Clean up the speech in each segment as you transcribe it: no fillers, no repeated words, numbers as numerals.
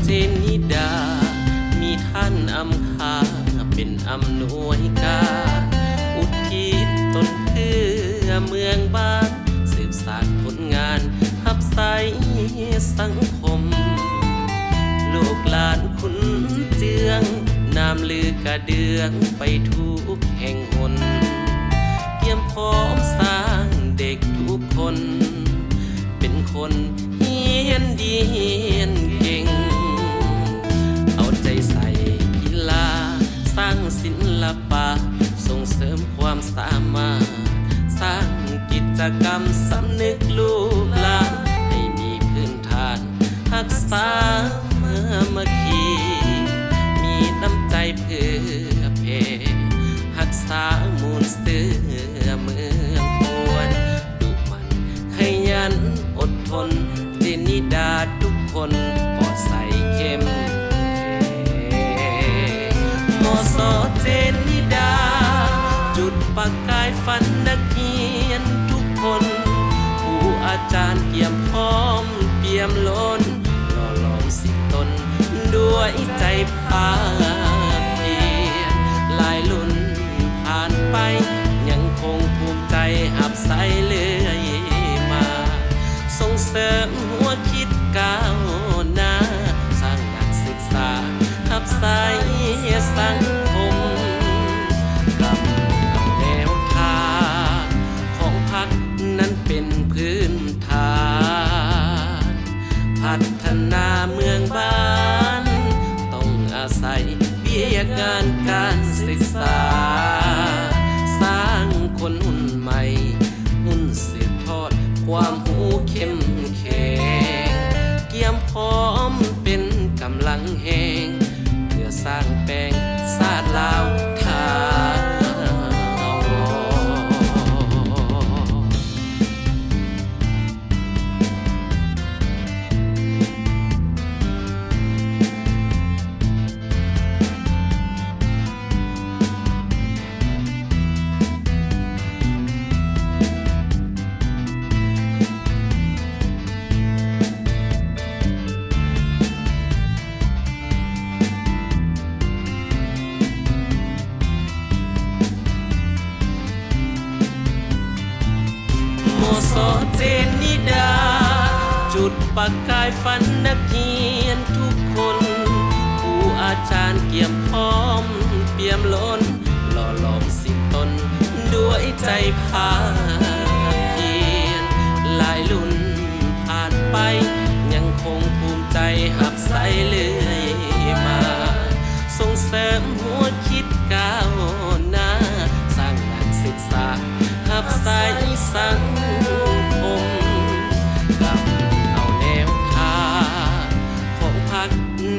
นนิดามีท่านอำคาเป็นอำนวยการอุทิศตนเพื่อเมืองบ้านสืบสานผลงานหับใสสังคมลูกหลานคุณเจืองนามลือกระเดืองไปทุกแห่งหนเตรียมพร้อมสร้างเด็กทุกคนเป็นคนเฮียนดีเฮียนเก่งเอาใจใส่กีฬาสร้างศิลปะส่งเสริมความสามารถสร้างกิจกรรมสำนึกลูกหลานให้มีพื้นฐานรักษาเมื่อมาคีมีน้ำใจเพื่อเพรักษามูลเสือเมืองควรดุมันขยันอดทนเจนนิดาทุกคนปลอดใสเข้มมอสอเจนนิดาจุดประกายฝันนักเรียนทุกคนครูอาจารย์เกี่ยมพร้อมเปี่ยมล้นหล่อหลอมสิตนด้วยใจภาคเพียรหลายรุ่นผ่านไปยังคงภูมิใจหับใสเลื่อยมาส่งเสริมหัวคิดก้าวหน้าสร้างนักศึกษาหับใสสังคมกับเอาแนวทางของพรรคนั้นเป็นพื้นฐานพัฒนาเมืองบ้านต้องอาศัยเบี้ยงานการศึกษาสร้างคนรุ่นใหม่รุ่นสืบทอดความหูเข้มแข็งเกี่ยมพร้อมเป็นกำลังแห่งเพื่อสร้างแปลงศาสตร์ลาวทมอสอเจนนิดาจุดประกายฝันนักเรียนทุกคนครูอาจารย์เกี่ยมพร้อมเปี่ยมล้นหล่อหลอมสิตนด้วยใจภาคเพียรหลายรุ่นผ่านไปยังคงภูมิใจหับใสเลื่อยมาส่งเสริมหัวคิดก้าวหน้าสร้างนักศึกษาหับใสสังคมกับเอาแนวทางของพรรค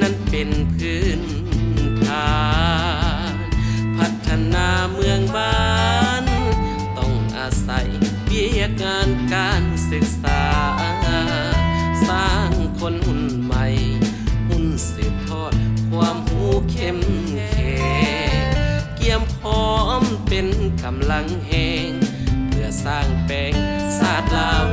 นั้นเป็นพื้นฐานพัฒนาเมืองบ้านต้องอาศัยเบี้ยงานการศึกษาสร้างคนรุ่นใหม่รุ่นสืบทอดความหูเข้มแข็งเกี่ยมพร้อมเป็นกำลังแห่งสร้างแปลงศาสตร์ลาว